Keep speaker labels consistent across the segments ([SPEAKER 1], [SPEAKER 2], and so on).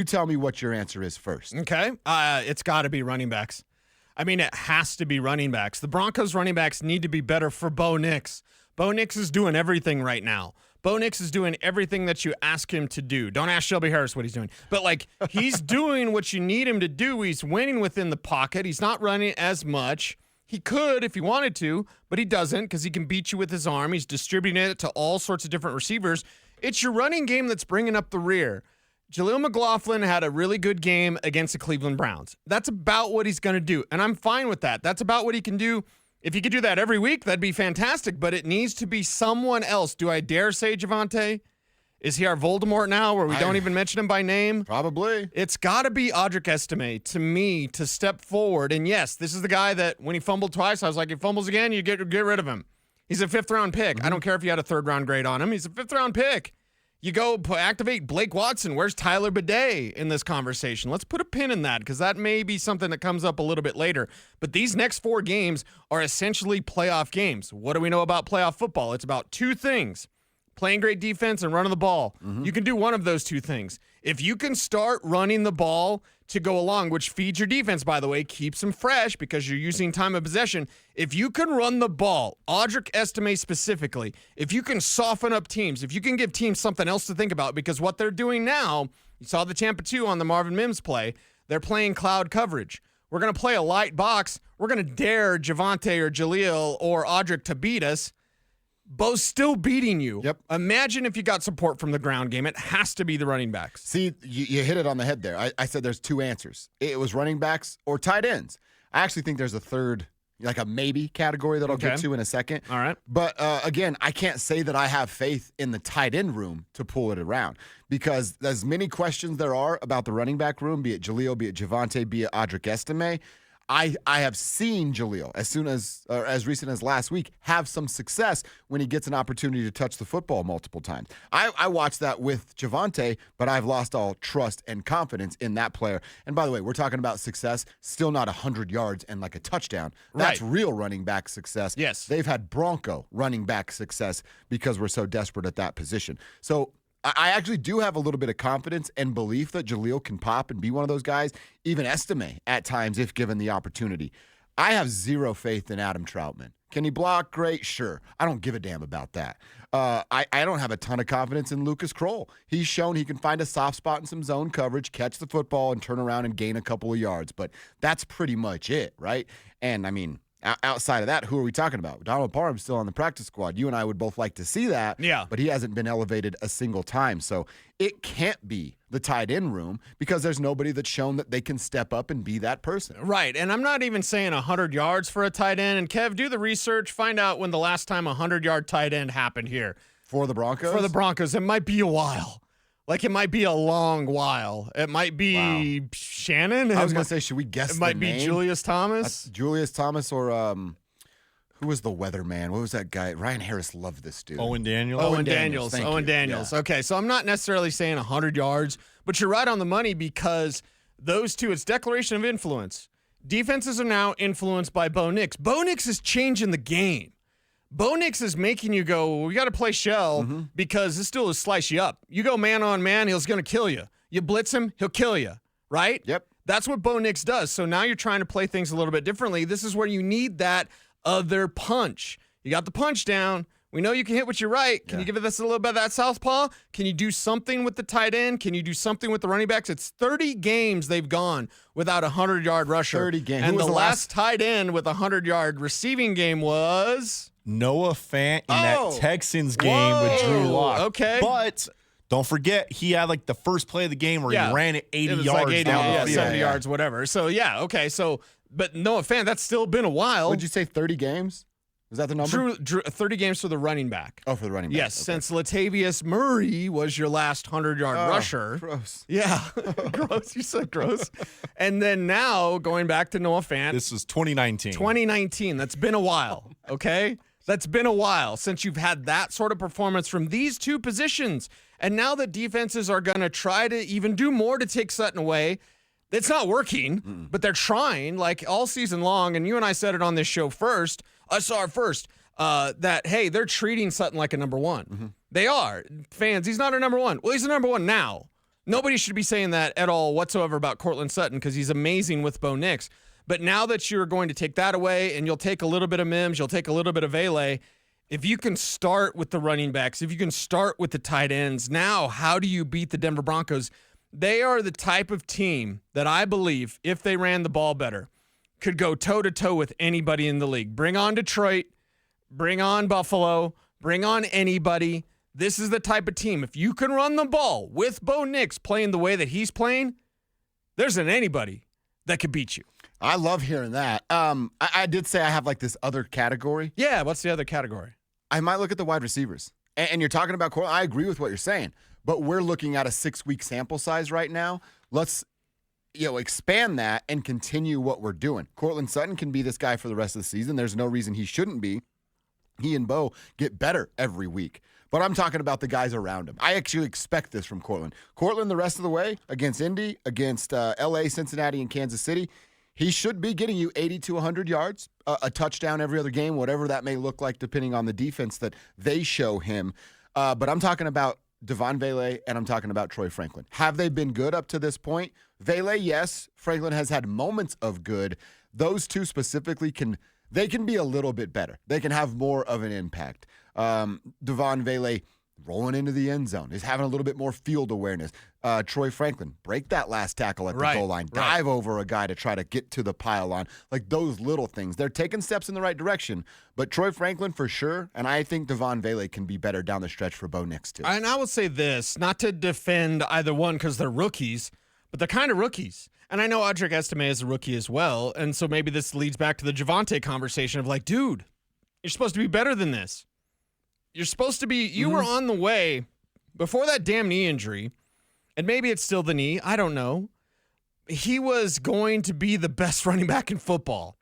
[SPEAKER 1] You tell me what your answer is first.
[SPEAKER 2] Okay. It's got to be running backs. I mean, it has to be running backs. The Broncos running backs need to be better for Bo Nix. Bo Nix is doing everything right now. Bo Nix is doing everything that you ask him to do. Don't ask Shelby Harris what he's doing. But, he's doing what you need him to do. He's winning within the pocket. He's not running as much. He could if he wanted to, but he doesn't because he can beat you with his arm. He's distributing it to all sorts of different receivers. It's your running game that's bringing up the rear. Jaleel McLaughlin had a really good game against the Cleveland Browns. That's about what he's going to do, and I'm fine with that. That's about what he can do. If he could do that every week, that'd be fantastic, but it needs to be someone else. Do I dare say Javonte? Is he our Voldemort now where we don't even mention him by name?
[SPEAKER 1] Probably.
[SPEAKER 2] It's got to be Audric Estime to me to step forward. And yes, this is the guy that when he fumbled twice, I was like, if he fumbles again, you get rid of him. He's a 5th-round pick. Mm-hmm. I don't care if you had a 3rd-round grade on him. He's a 5th-round pick. You go activate Blake Watson. Where's Tyler Bidet in this conversation? Let's put a pin in that because that may be something that comes up a little bit later. But these next 4 games are essentially playoff games. What do we know about playoff football? It's about 2 things. Playing great defense and running the ball. Mm-hmm. You can do one of those 2 things. If you can start running the ball to go along, which feeds your defense, by the way, keeps them fresh because you're using time of possession. If you can run the ball, Audric Estime specifically, if you can soften up teams, if you can give teams something else to think about, because what they're doing now, you saw the Tampa 2 on the Marvin Mims play, they're playing cloud coverage. We're going to play a light box. We're going to dare Javonte or Jaleel or Audric to beat us. Bo's still beating you.
[SPEAKER 1] Yep.
[SPEAKER 2] Imagine if you got support from the ground game. It has to be the running backs.
[SPEAKER 1] See, you hit it on the head there. I said there's 2 answers. It was running backs or tight ends. I actually think there's a third, like a maybe category that I'll get to in a second.
[SPEAKER 2] All right.
[SPEAKER 1] But again, I can't say that I have faith in the tight end room to pull it around because as many questions there are about the running back room, be it Jaleel, be it Javonte, be it Audric Estime, I have seen Jaleel as recent as last week have some success when he gets an opportunity to touch the football multiple times. I watched that with Javonte, but I've lost all trust and confidence in that player. And by the way, we're talking about success, still not 100 yards and like a touchdown. That's real running back success.
[SPEAKER 2] Yes.
[SPEAKER 1] They've had Bronco running back success because we're so desperate at that position. So I actually do have a little bit of confidence and belief that Jaleel can pop and be one of those guys, even Estime at times if given the opportunity. I have 0 faith in Adam Troutman. Can he block? Great, sure. I don't give a damn about that. I don't have a ton of confidence in Lucas Kroll. He's shown he can find a soft spot in some zone coverage, catch the football, and turn around and gain a couple of yards. But that's pretty much it, right? And, I mean, outside of that, who are we talking about? Donald Parham's still on the practice squad. You and I would both like to see that, but he hasn't been elevated a single time. So it can't be the tight end room because there's nobody that's shown that they can step up and be that person.
[SPEAKER 2] Right, and I'm not even saying 100 yards for a tight end. And, Kev, do the research. Find out when the last time a 100-yard tight end happened here.
[SPEAKER 1] For the Broncos?
[SPEAKER 2] For the Broncos. It might be a while. Like, it might be a long while. It might be Shannon.
[SPEAKER 1] I was going to say, should we guess the name?
[SPEAKER 2] It might be Julius Thomas.
[SPEAKER 1] Julius Thomas or who was the weatherman? What was that guy? Ryan Harris loved this dude.
[SPEAKER 3] Owen Daniels.
[SPEAKER 2] Owen Daniels.
[SPEAKER 1] Yeah.
[SPEAKER 2] Okay, so I'm not necessarily saying 100 yards, but you're right on the money because those two, it's declaration of influence. Defenses are now influenced by Bo Nix. Bo Nix is changing the game. Bo Nix is making you go, well, we got to play shell because this dude will slice you up. You go man on man, he's going to kill you. You blitz him, he'll kill you, right?
[SPEAKER 1] Yep.
[SPEAKER 2] That's what Bo Nix does. So now you're trying to play things a little bit differently. This is where you need that other punch. You got the punch down. We know you can hit with your right. Can you give us a little bit of that southpaw? Can you do something with the tight end? Can you do something with the running backs? It's 30 games they've gone without a 100-yard rusher.
[SPEAKER 1] 30 games.
[SPEAKER 2] And the last tight end with a 100-yard receiving game was
[SPEAKER 3] Noah Fant in that Texans game with Drew Lock.
[SPEAKER 2] Okay.
[SPEAKER 3] But don't forget, he had like the first play of the game where he ran it 80 yards
[SPEAKER 2] like 80,
[SPEAKER 3] down the field.
[SPEAKER 2] 70 yards, whatever. So, okay. So, but Noah Fant, that's still been a while.
[SPEAKER 1] Would you say 30 games? Was that the number?
[SPEAKER 2] Drew 30 games for the running back.
[SPEAKER 1] Oh, for the running back.
[SPEAKER 2] Yes, since Latavius Murray was your last 100-yard rusher.
[SPEAKER 1] Gross.
[SPEAKER 2] Yeah, gross. You said gross. And then now going back to Noah Fant.
[SPEAKER 3] This is 2019.
[SPEAKER 2] 2019. That's been a while, okay? That's been a while since you've had that sort of performance from these two positions. And now the defenses are going to try to even do more to take Sutton away. It's not working, but they're trying like all season long. And you and I said it on this show first. That, hey, they're treating Sutton like a number one. They are. Fans, he's not a number one. Well, he's a number one now. Nobody should be saying that at all whatsoever about Courtland Sutton because he's amazing with Bo Nix. But now that you're going to take that away and you'll take a little bit of Mims, you'll take a little bit of Vele, if you can start with the running backs, if you can start with the tight ends, now how do you beat the Denver Broncos? They are the type of team that I believe, if they ran the ball better, could go toe-to-toe with anybody in the league. Bring on Detroit, bring on Buffalo, bring on anybody. This is the type of team. If you can run the ball with Bo Nix playing the way that he's playing, there isn't anybody that could beat you.
[SPEAKER 1] I love hearing that. I did say I have like this other category.
[SPEAKER 2] Yeah, what's the other category?
[SPEAKER 1] I might look at the wide receivers. And you're talking about Courtland. I agree with what you're saying, but we're looking at a 6-week sample size right now. Let's expand that and continue what we're doing. Courtland Sutton can be this guy for the rest of the season. There's no reason he shouldn't be. He and Bo get better every week. But I'm talking about the guys around him. I actually expect this from Courtland. Courtland the rest of the way against Indy, against L.A., Cincinnati, and Kansas City, he should be getting you 80 to 100 yards, a touchdown every other game, whatever that may look like depending on the defense that they show him. But I'm talking about Devon Vele and I'm talking about Troy Franklin. Have they been good up to this point? Vele, yes. Franklin has had moments of good. Those two specifically can be a little bit better. They can have more of an impact. Devon Vele rolling into the end zone is having a little bit more field awareness. Troy Franklin, break that last tackle at the goal line. Dive over a guy to try to get to the pylon. Like those little things. They're taking steps in the right direction. But Troy Franklin for sure, and I think Devon Vele can be better down the stretch for Bo Nix too.
[SPEAKER 2] And I will say this, not to defend either one because they're rookies, but they're kind of rookies. And I know Audric Estime is a rookie as well, and so maybe this leads back to the Javonte conversation of like, dude, you're supposed to be better than this. You're supposed to be, you were on the way before that damn knee injury, and maybe it's still the knee, I don't know. He was going to be the best running back in football.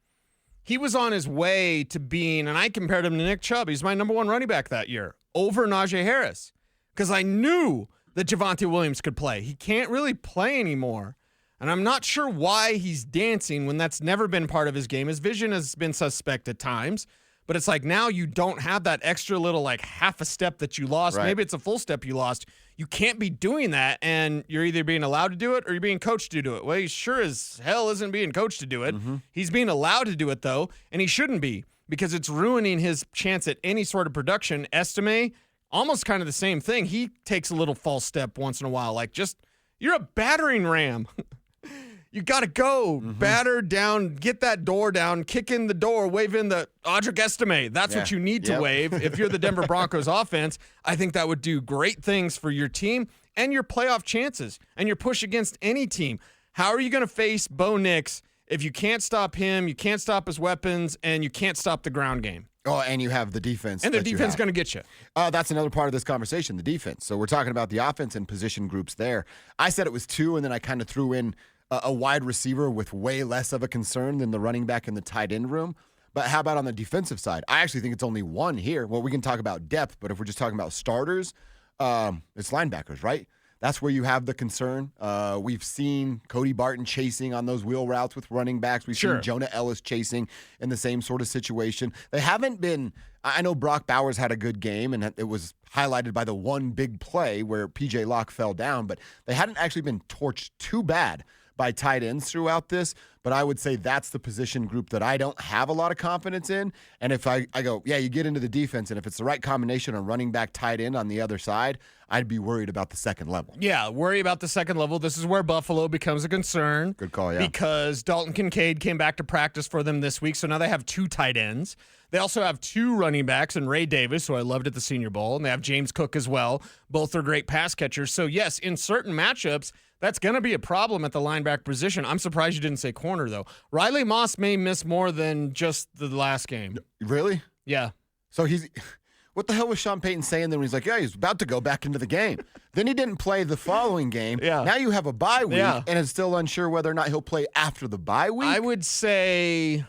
[SPEAKER 2] He was on his way to being, and I compared him to Nick Chubb. He's my number one running back that year over Najee Harris because I knew that Javonte Williams could play. He can't really play anymore, and I'm not sure why he's dancing when that's never been part of his game. His vision has been suspect at times. But it's like now you don't have that extra little like half a step that you lost. Right. Maybe it's a full step you lost. You can't be doing that, and you're either being allowed to do it or you're being coached to do it. Well, he sure as hell isn't being coached to do it. He's being allowed to do it, though, and he shouldn't be because it's ruining his chance at any sort of production. Estime, almost kind of the same thing. He takes a little false step once in a while. Like just, you're a battering ram. You got to go. Batter down, get that door down, kick in the door, wave in the Audric Estime. That's what you need to wave. If you're the Denver Broncos offense, I think that would do great things for your team and your playoff chances and your push against any team. How are you going to face Bo Nix if you can't stop him, you can't stop his weapons, and you can't stop the ground game?
[SPEAKER 1] Oh, and you have the defense.
[SPEAKER 2] And the defense is going to get you.
[SPEAKER 1] That's another part of this conversation, the defense. So we're talking about the offense and position groups there. I said it was two, and then I kind of threw in a wide receiver with way less of a concern than the running back in the tight end room. But how about on the defensive side? I actually think it's only one here. Well, we can talk about depth, but if we're just talking about starters, it's linebackers, right? That's where you have the concern. We've seen Cody Barton chasing on those wheel routes with running backs. We've seen Jonah Ellis chasing in the same sort of situation. They haven't been – I know Brock Bowers had a good game, and it was highlighted by the one big play where P.J. Locke fell down, but they hadn't actually been torched too bad by tight ends throughout this, but I would say that's the position group that I don't have a lot of confidence in. And if I go, yeah, you get into the defense, and if it's the right combination of running back tight end on the other side, I'd be worried about the second level.
[SPEAKER 2] Yeah, worry about the second level. This is where Buffalo becomes a concern.
[SPEAKER 1] Good call, yeah.
[SPEAKER 2] Because Dalton Kincaid came back to practice for them this week, so now they have two tight ends. They also have two running backs and Ray Davis, who I loved at the Senior Bowl, and they have James Cook as well. Both are great pass catchers. So, yes, in certain matchups, that's going to be a problem at the linebacker position. I'm surprised you didn't say corner, though. Riley Moss may miss more than just the last game.
[SPEAKER 1] Really?
[SPEAKER 2] Yeah.
[SPEAKER 1] So what the hell was Sean Payton saying then when he's like, yeah, he's about to go back into the game? Then he didn't play the following game.
[SPEAKER 2] Yeah.
[SPEAKER 1] Now you have a bye week, and it's still unsure whether or not he'll play after the bye week?
[SPEAKER 2] I would say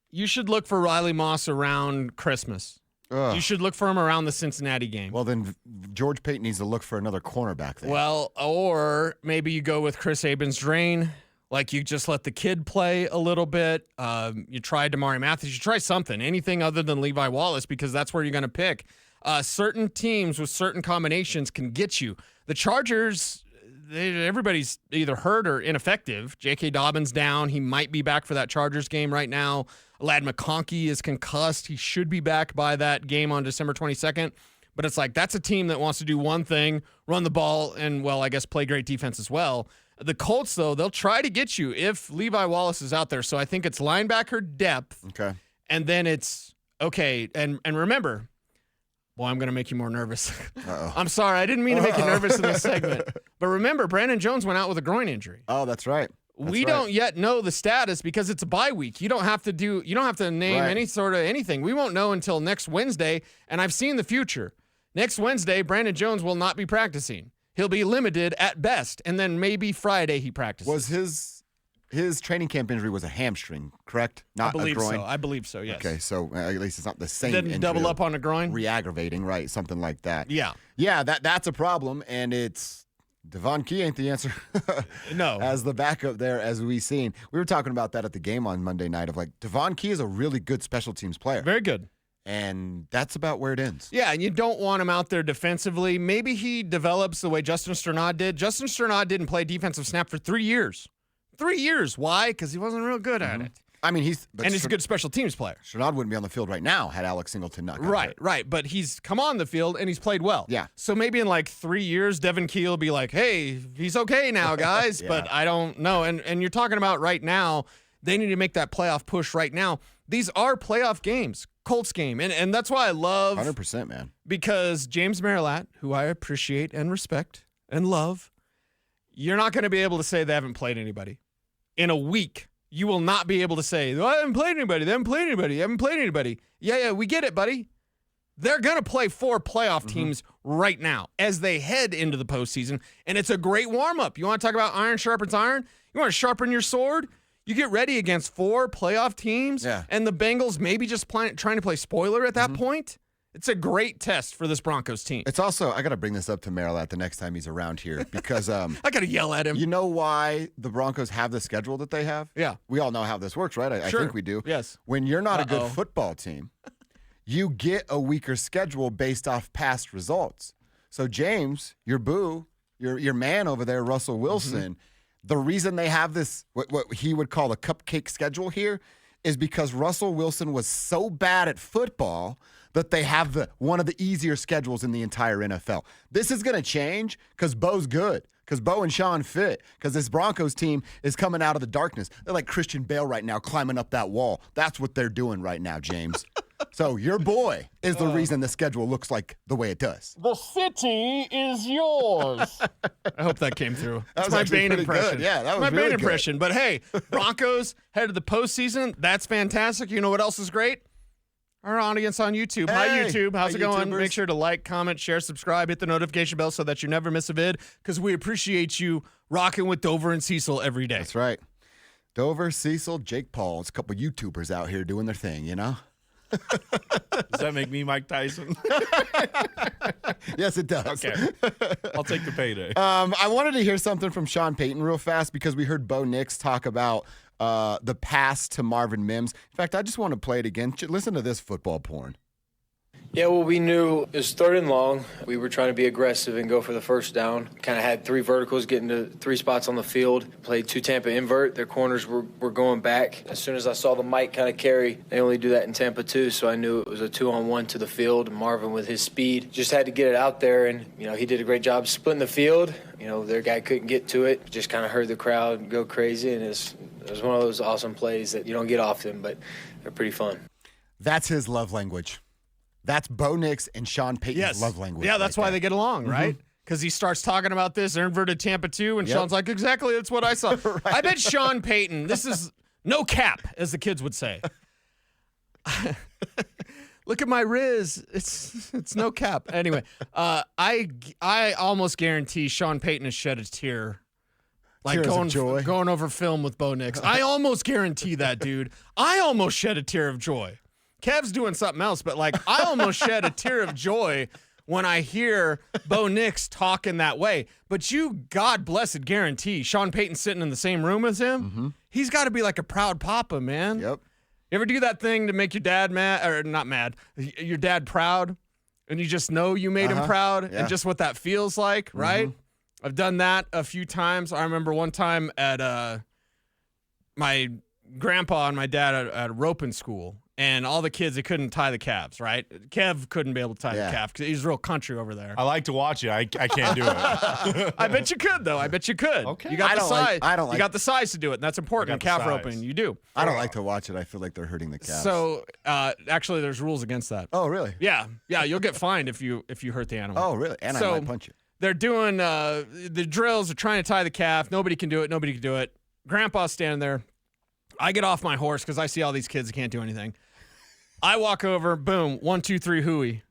[SPEAKER 2] you should look for Riley Moss around Christmas.
[SPEAKER 1] Ugh.
[SPEAKER 2] You should look for him around the Cincinnati game.
[SPEAKER 1] Well, then George Payton needs to look for another cornerback there.
[SPEAKER 2] Well, or maybe you go with Chris Abens-Drain. Like you just let the kid play a little bit. You try Damari Mathis. You try something, anything other than Levi Wallace, because that's where you're going to pick. Certain teams with certain combinations can get you. The Chargers, everybody's either hurt or ineffective. J.K. Dobbins down. He might be back for that Chargers game right now. Ladd McConkey is concussed. He should be back by that game on December 22nd. But it's like that's a team that wants to do one thing, run the ball, and, well, I guess play great defense as well. The Colts, though, they'll try to get you if Levi Wallace is out there. So I think it's linebacker depth.
[SPEAKER 1] Okay.
[SPEAKER 2] And then it's, okay, and remember, boy, I'm going to make you more nervous. I'm sorry. I didn't mean to make you nervous in this segment. But remember, Brandon Jones went out with a groin injury.
[SPEAKER 1] Oh, that's right.
[SPEAKER 2] We don't yet know the status because it's a bye week. You don't have to name any sort of anything. We won't know until next Wednesday, and I've seen the future. Next Wednesday, Brandon Jones will not be practicing. He'll be limited at best, and then maybe Friday he practices.
[SPEAKER 1] Was his training camp injury was a hamstring, correct? Not a groin?
[SPEAKER 2] I believe so, yes.
[SPEAKER 1] Okay, so at least it's not the same
[SPEAKER 2] Didn't
[SPEAKER 1] injury.
[SPEAKER 2] double up on a groin?
[SPEAKER 1] Re-aggravating, right? Something like that.
[SPEAKER 2] Yeah.
[SPEAKER 1] Yeah, that's a problem, and it's Devon Key ain't the answer.
[SPEAKER 2] No.
[SPEAKER 1] As the backup there, as we've seen. We were talking about that at the game on Monday night of like, Devon Key is a really good special teams player.
[SPEAKER 2] Very good.
[SPEAKER 1] And that's about where it ends.
[SPEAKER 2] Yeah, and you don't want him out there defensively. Maybe he develops the way Justin Strnad did. Justin Strnad didn't play defensive snap for 3 years. 3 years. Why? Because he wasn't real good at it.
[SPEAKER 1] I mean, he's
[SPEAKER 2] a good special teams player.
[SPEAKER 1] Strnad wouldn't be on the field right now had Alex Singleton not got hurt.
[SPEAKER 2] Right. But he's come on the field and he's played well.
[SPEAKER 1] Yeah.
[SPEAKER 2] So maybe in like 3 years, Devin Key will be like, hey, he's okay now, guys.
[SPEAKER 1] Yeah.
[SPEAKER 2] But I don't know. And you're talking about right now, they need to make that playoff push right now. These are playoff games. Colts game. And that's why I love
[SPEAKER 1] 100%, man.
[SPEAKER 2] Because James Marilat, who I appreciate and respect and love, you're not going to be able to say they haven't played anybody. In a week, you will not be able to say, I haven't played anybody. They haven't played anybody. They haven't played anybody. Yeah, we get it, buddy. They're going to play 4 playoff teams right now as they head into the postseason, and it's a great warm-up. You want to talk about iron sharpens iron? You want to sharpen your sword? You get ready against 4 playoff teams, and the Bengals maybe just trying to play spoiler at that point. It's a great test for this Broncos team.
[SPEAKER 1] It's also, I got to bring this up to Marilat the next time he's around here because
[SPEAKER 2] I got to yell at him.
[SPEAKER 1] You know why the Broncos have the schedule that they have?
[SPEAKER 2] Yeah.
[SPEAKER 1] We all know how this works, right? I think we do.
[SPEAKER 2] Yes.
[SPEAKER 1] When you're not a good football team, you get a weaker schedule based off past results. So James, your boo, your man over there, Russell Wilson, the reason they have this, what he would call a cupcake schedule here, is because Russell Wilson was so bad at football that they have one of the easier schedules in the entire NFL. This is going to change because Bo's good, because Bo and Sean fit, because this Broncos team is coming out of the darkness. They're like Christian Bale right now, climbing up that wall. That's what they're doing right now, James. So your boy is the reason the schedule looks like the way it does.
[SPEAKER 2] The city is yours. I hope that came through. That's my Bane impression.
[SPEAKER 1] Good. Yeah, that was
[SPEAKER 2] my
[SPEAKER 1] really
[SPEAKER 2] Bane
[SPEAKER 1] good.
[SPEAKER 2] impression. But hey, Broncos head to the postseason. That's fantastic. You know what else is great? Our audience on YouTube. Hi, YouTube. How's it going?
[SPEAKER 1] YouTubers.
[SPEAKER 2] Make sure to like, comment, share, subscribe, hit the notification bell so that you never miss a vid because we appreciate you rocking with Dover and Cecil every day.
[SPEAKER 1] That's right. Dover, Cecil, Jake Paul. It's a couple YouTubers out here doing their thing, you know?
[SPEAKER 3] Does that make me Mike Tyson?
[SPEAKER 1] Yes, it does.
[SPEAKER 3] Okay. I'll take the payday.
[SPEAKER 1] I wanted to hear something from Sean Payton real fast because we heard Bo Nix talk about the pass to Marvin Mims. In fact, I just want to play it again. Listen to this football porn.
[SPEAKER 4] Yeah, well, we knew it was 3rd and long. We were trying to be aggressive and go for the first down. Kind of had 3 verticals getting to 3 spots on the field. Played 2 Tampa invert. Their corners were going back. As soon as I saw the mic kind of carry, they only do that in Tampa too, so I knew it was a 2-on-1 to the field. Marvin with his speed just had to get it out there, and, he did a great job splitting the field. Their guy couldn't get to it. Just kind of heard the crowd go crazy, and it was one of those awesome plays that you don't get often, but they're pretty fun.
[SPEAKER 1] That's his love language. That's Bo Nix and Sean Payton's love language.
[SPEAKER 2] Yeah, that's why they get along, right? Because he starts talking about this, inverted Tampa 2, and Sean's like, exactly, that's what I saw. Right. I bet Sean Payton, this is no cap, as the kids would say. Look at my Riz. It's no cap. Anyway, I almost guarantee Sean Payton has shed a tear. Like going over film with Bo Nix. I almost guarantee that, dude. I almost shed a tear of joy. Kev's doing something else, but I almost shed a tear of joy when I hear Bo Nix talking that way. But you, God blessed, guarantee Sean Payton sitting in the same room as him. He's got to be like a proud papa, man.
[SPEAKER 1] Yep.
[SPEAKER 2] You ever do that thing to make your dad mad, or not mad, your dad proud, and you just know you made him proud, and just what that feels like, right? I've done that a few times. I remember one time at my grandpa and my dad at a roping school, and all the kids, they couldn't tie the calves, right? Kev couldn't be able to tie the calf because he's real country over there.
[SPEAKER 3] I like to watch it. I can't do it.
[SPEAKER 2] I bet you could, though. I bet you could.
[SPEAKER 3] Okay.
[SPEAKER 2] You got the size.
[SPEAKER 1] You
[SPEAKER 2] got the size to do it, and that's important in calf roping. You do.
[SPEAKER 1] I don't like to watch it. I feel like they're hurting the calves.
[SPEAKER 2] So, actually, there's rules against that.
[SPEAKER 1] Oh, really?
[SPEAKER 2] Yeah. You'll get fined if you hurt the animal.
[SPEAKER 1] Oh, really? And I might punch you.
[SPEAKER 2] They're doing the drills. They're trying to tie the calf. Nobody can do it. Grandpa's standing there. I get off my horse because I see all these kids that can't do anything. I walk over, boom, 1, 2, 3, hooey.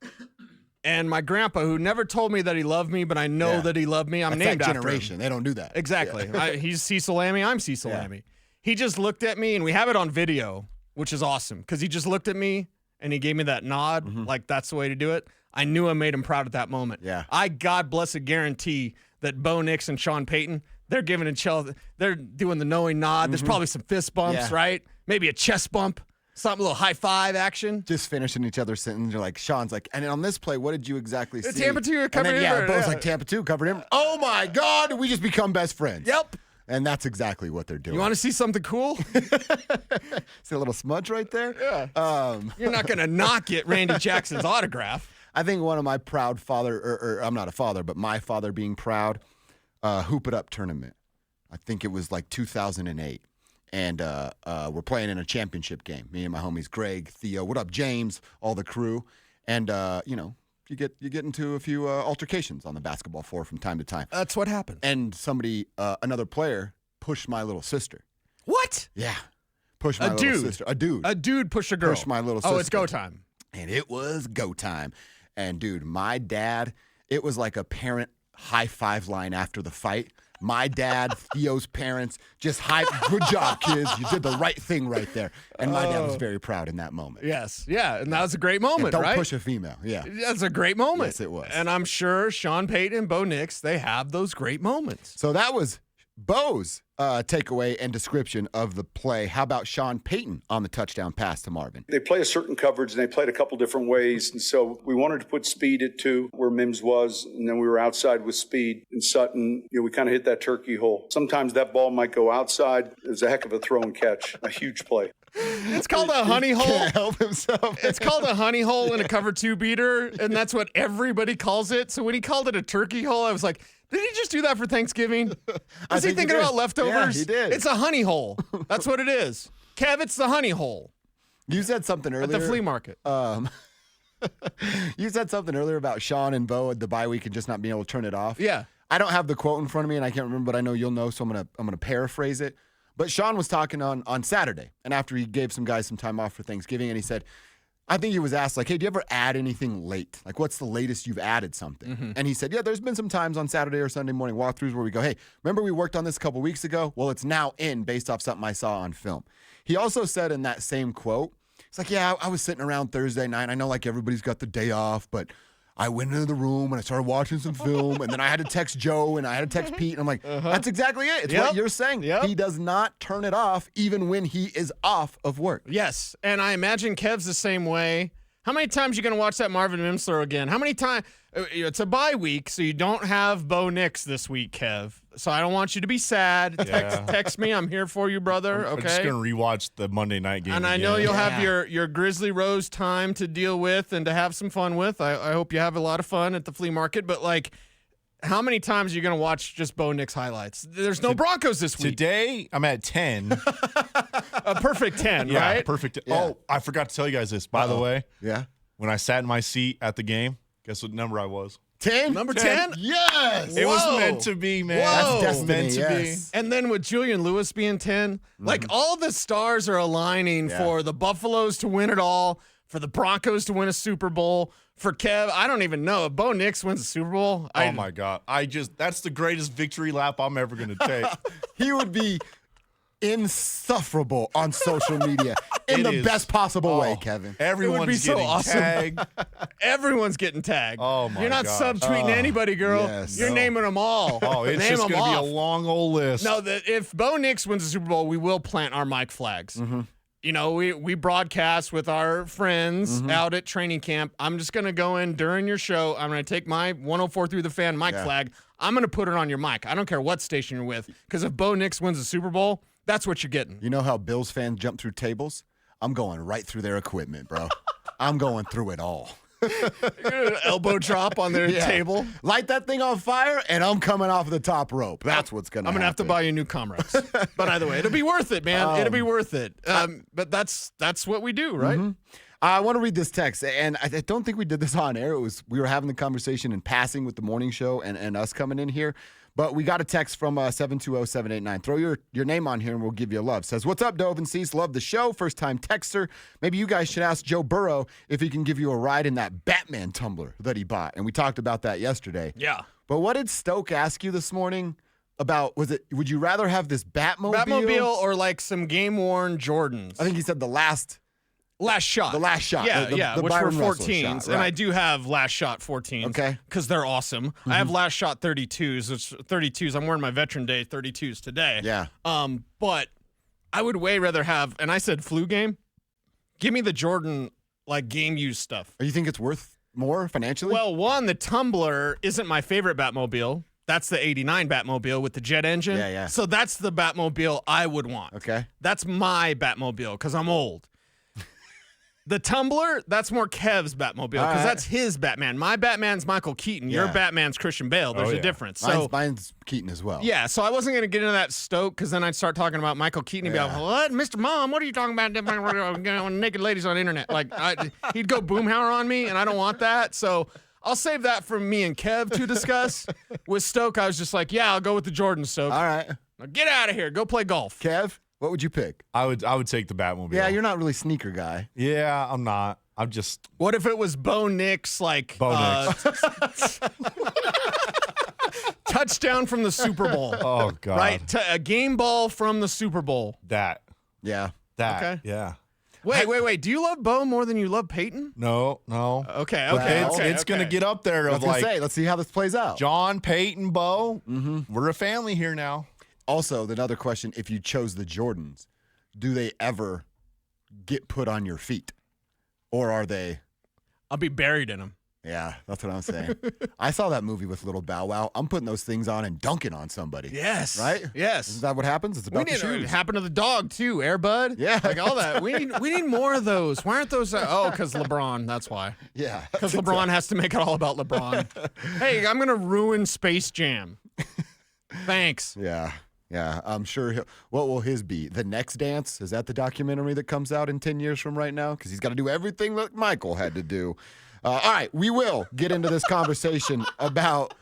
[SPEAKER 2] And my grandpa, who never told me that he loved me, but I know that he loved me. I'm named after
[SPEAKER 1] generation.
[SPEAKER 2] him.
[SPEAKER 1] They don't do that.
[SPEAKER 2] Exactly. He's Cecil Lammey. I'm Cecil Lammey. He just looked at me, and we have it on video, which is awesome because he just looked at me and he gave me that nod, like that's the way to do it. I knew I made him proud at that moment.
[SPEAKER 1] Yeah.
[SPEAKER 2] I God blessed guarantee that Bo Nix and Sean Payton, they're giving they're doing the knowing nod. There's probably some fist bumps, right? Maybe a chest bump. Something, a little high five action.
[SPEAKER 1] Just finishing each other's sentence. You're like, Sean's like, and on this play, what did you exactly see?
[SPEAKER 2] Tampa 2 covered him.
[SPEAKER 1] Yeah, Bo's like, Tampa 2 covered him. Oh, my God. We just become best friends.
[SPEAKER 2] Yep.
[SPEAKER 1] And that's exactly what they're doing.
[SPEAKER 2] You want to see something cool?
[SPEAKER 1] See a little smudge right there?
[SPEAKER 2] Yeah. You're not going to not get Randy Jackson's autograph.
[SPEAKER 1] I think one of my proud father, or I'm not a father, but my father being proud, Hoop It Up tournament. I think it was like 2008. And we're playing in a championship game. Me and my homies, Greg, Theo, what up, James, all the crew. And, you get into a few altercations on the basketball floor from time to time.
[SPEAKER 2] That's what happened.
[SPEAKER 1] And somebody, another player, pushed my little sister.
[SPEAKER 2] What?
[SPEAKER 1] Yeah. Pushed my little sister. A dude.
[SPEAKER 2] A dude pushed a girl.
[SPEAKER 1] Pushed my little sister.
[SPEAKER 2] Oh, it's go time.
[SPEAKER 1] And it was go time. And, dude, my dad, it was like a parent high five line after the fight. My dad, Theo's parents, just good job, kids. You did the right thing right there. And my dad was very proud in that moment.
[SPEAKER 2] Yes. Yeah. And that was a great moment,
[SPEAKER 1] don't
[SPEAKER 2] right?
[SPEAKER 1] push a female. Yeah.
[SPEAKER 2] That's a great moment.
[SPEAKER 1] Yes, it was.
[SPEAKER 2] And I'm sure Sean Payton and Bo Nix, they have those great moments.
[SPEAKER 1] So that was Bo's takeaway and description of the play. How about Sean Payton on the touchdown pass to Marvin?
[SPEAKER 5] They play a certain coverage, and they played a couple different ways. And so we wanted to put speed at 2 where Mims was, and then we were outside with speed. And Sutton, we kind of hit that turkey hole. Sometimes that ball might go outside. It was a heck of a throw and catch, a huge play.
[SPEAKER 2] It's called a honey hole.
[SPEAKER 1] Can't help himself.
[SPEAKER 2] It's called a honey hole in a cover 2 beater, and that's what everybody calls it. So when he called it a turkey hole, I was like, did he just do that for Thanksgiving? Was he thinking about leftovers?
[SPEAKER 1] Yeah, he did.
[SPEAKER 2] It's a honey hole. That's what it is. Kev, it's the honey hole.
[SPEAKER 1] You said something earlier.
[SPEAKER 2] At the flea market.
[SPEAKER 1] You said something earlier about Sean and Bo at the bye week and just not being able to turn it off.
[SPEAKER 2] Yeah.
[SPEAKER 1] I don't have the quote in front of me, and I can't remember, but I know you'll know, so I'm gonna paraphrase it. But Sean was talking on Saturday, and after he gave some guys some time off for Thanksgiving, and he said, I think he was asked, like, hey, do you ever add anything late? Like, what's the latest you've added something? Mm-hmm. And he said, yeah, there's been some times on Saturday or Sunday morning walkthroughs where we go, hey, remember we worked on this a couple weeks ago? Well, it's now in based off something I saw on film. He also said in that same quote, it's like, yeah, I was sitting around Thursday night. I know, like, everybody's got the day off, but I went into the room and I started watching some film, and then I had to text Joe and I had to text Pete, and I'm like, that's exactly it. It's what you're saying.
[SPEAKER 2] Yep.
[SPEAKER 1] He does not turn it off even when he is off of work.
[SPEAKER 2] Yes, and I imagine Kev's the same way. How many times are you going to watch that Marvin Mims throw again? How many times? It's a bye week, so you don't have Bo Nix this week, Kev. So I don't want you to be sad. Text me. I'm here for you, brother. Okay.
[SPEAKER 3] I'm just going to rewatch the Monday night game.
[SPEAKER 2] And
[SPEAKER 3] again.
[SPEAKER 2] I know you'll have your Grizzly Rose time to deal with and to have some fun with. I hope you have a lot of fun at the flea market. But, like, how many times are you going to watch just Bo Nix highlights? There's no Broncos this week.
[SPEAKER 3] Today, I'm at 10.
[SPEAKER 2] A perfect 10,
[SPEAKER 3] Yeah,
[SPEAKER 2] right?
[SPEAKER 3] perfect.
[SPEAKER 1] Yeah.
[SPEAKER 3] Oh, I forgot to tell you guys this, by the way.
[SPEAKER 1] Yeah.
[SPEAKER 3] When I sat in my seat at the game, guess what number I was?
[SPEAKER 1] 10?
[SPEAKER 2] Number 10?
[SPEAKER 1] Yes.
[SPEAKER 3] It was meant to be, man.
[SPEAKER 2] Whoa.
[SPEAKER 1] That's destiny,
[SPEAKER 3] meant to
[SPEAKER 1] yes.
[SPEAKER 2] And then with Julian Lewis being 10, like all the stars are aligning for the Buffaloes to win it all, for the Broncos to win a Super Bowl, for Kev. I don't even know. If Bo Nix wins a Super Bowl,
[SPEAKER 3] Oh, my God. That's the greatest victory lap I'm ever going to take.
[SPEAKER 1] He would be insufferable on social media in
[SPEAKER 3] It
[SPEAKER 1] the
[SPEAKER 3] is.
[SPEAKER 1] best possible way, Kevin.
[SPEAKER 3] Everyone's
[SPEAKER 2] be so
[SPEAKER 3] getting
[SPEAKER 2] awesome.
[SPEAKER 3] tagged.
[SPEAKER 2] Everyone's getting tagged.
[SPEAKER 3] Oh, my
[SPEAKER 2] You're not
[SPEAKER 3] gosh.
[SPEAKER 2] subtweeting anybody, girl.
[SPEAKER 1] yes.
[SPEAKER 2] You're
[SPEAKER 1] No.
[SPEAKER 2] naming them all.
[SPEAKER 3] Oh, it's
[SPEAKER 2] Name
[SPEAKER 3] just
[SPEAKER 2] them
[SPEAKER 3] going to be
[SPEAKER 2] off.
[SPEAKER 3] a long old list.
[SPEAKER 2] No, if Bo Nix wins the Super Bowl, we will plant our mic flags. we broadcast with our friends out at training camp. I'm just going to go in during your show. I'm going to take my 104 through the fan mic flag. I'm going to put it on your mic. I don't care what station you're with, because if Bo Nix wins the Super Bowl, that's what you're getting.
[SPEAKER 1] You know how Bills fans jump through tables? I'm going right through their equipment, bro. I'm going through it all.
[SPEAKER 2] An elbow drop on their table.
[SPEAKER 1] Light that thing on fire, and I'm coming off the top rope. That's what's going to happen.
[SPEAKER 2] I'm going to have to buy you new Comrex. But either way, it'll be worth it, man. It'll be worth it. But that's what we do, right?
[SPEAKER 1] I want to read this text, and I don't think we did this on air. We were having the conversation in passing with the morning show and us coming in here. But we got a text from 720-789. Throw your name on here and we'll give you a love. Says, what's up, Dove and Cease? Love the show. First time texter. Maybe you guys should ask Joe Burrow if he can give you a ride in that Batman tumbler that he bought. And we talked about that yesterday.
[SPEAKER 2] Yeah.
[SPEAKER 1] But what did Stoke ask you this morning about? Would you rather have this Batmobile?
[SPEAKER 2] Or like some game-worn Jordans?
[SPEAKER 1] I think he said the last shot.
[SPEAKER 2] The last shot. Yeah,
[SPEAKER 1] the
[SPEAKER 2] which were
[SPEAKER 1] Byron Russell
[SPEAKER 2] 14s.
[SPEAKER 1] shot, right.
[SPEAKER 2] And I do have last shot 14s.
[SPEAKER 1] Okay.
[SPEAKER 2] Because they're awesome. I have last shot 32s. It's 32s. I'm wearing my Veteran Day 32s today.
[SPEAKER 1] Yeah.
[SPEAKER 2] But I would way rather have, and I said flu game, give me the Jordan, like, game-used stuff.
[SPEAKER 1] You think it's worth more financially?
[SPEAKER 2] Well, one, the Tumbler isn't my favorite Batmobile. That's the 89 Batmobile with the jet engine.
[SPEAKER 1] Yeah.
[SPEAKER 2] So that's the Batmobile I would want.
[SPEAKER 1] Okay.
[SPEAKER 2] That's my Batmobile because I'm old. The Tumbler, that's more Kev's Batmobile because that's his Batman. My Batman's Michael Keaton. Your Batman's Christian Bale. There's a difference. So
[SPEAKER 1] mine's Keaton as well.
[SPEAKER 2] Yeah, so I wasn't going to get into that Stoke because then I'd start talking about Michael Keaton and be like, what? Mr. Mom, what are you talking about? Naked ladies on the internet. Like, he'd go boomhauer on me, and I don't want that. So I'll save that for me and Kev to discuss. With Stoke, I was just like, yeah, I'll go with the Jordan, Stoke.
[SPEAKER 1] All right.
[SPEAKER 2] Now get out of here. Go play golf.
[SPEAKER 1] Kev, what would you pick?
[SPEAKER 3] I would take the Batmobile.
[SPEAKER 1] Yeah, you're not really a sneaker guy.
[SPEAKER 3] Yeah, I'm not. I'm just.
[SPEAKER 2] What if it was Bo Nix, like touchdown from the Super Bowl?
[SPEAKER 3] Oh God!
[SPEAKER 2] Right, a game ball from the Super Bowl.
[SPEAKER 3] That.
[SPEAKER 1] Yeah.
[SPEAKER 2] Okay.
[SPEAKER 3] Yeah.
[SPEAKER 2] Wait. Do you love Bo more than you love Peyton?
[SPEAKER 3] No.
[SPEAKER 2] Okay.
[SPEAKER 3] It's gonna get up there.
[SPEAKER 1] I was gonna say, let's see how this plays out.
[SPEAKER 3] John, Peyton, Bo. We're a family here now.
[SPEAKER 1] Also, another question: if you chose the Jordans, do they ever get put on your feet, or are they?
[SPEAKER 2] I'll be buried in them.
[SPEAKER 1] Yeah, that's what I'm saying. I saw that movie with Little Bow Wow. I'm putting those things on and dunking on somebody.
[SPEAKER 2] Yes.
[SPEAKER 1] Right?
[SPEAKER 2] Yes.
[SPEAKER 1] Isn't that what happens? It's about the shoes.
[SPEAKER 2] It happened to the dog, too. Air Bud.
[SPEAKER 1] Yeah.
[SPEAKER 2] Like all that. We need more of those. Why aren't those? Because LeBron. That's why.
[SPEAKER 1] Yeah.
[SPEAKER 2] Because LeBron has to make it all about LeBron. Hey, I'm going to ruin Space Jam. Thanks.
[SPEAKER 1] Yeah. Yeah, I'm sure what will his be? The Next Dance? Is that the documentary that comes out in 10 years from right now? Because he's got to do everything that Michael had to do. All right, we will get into this conversation about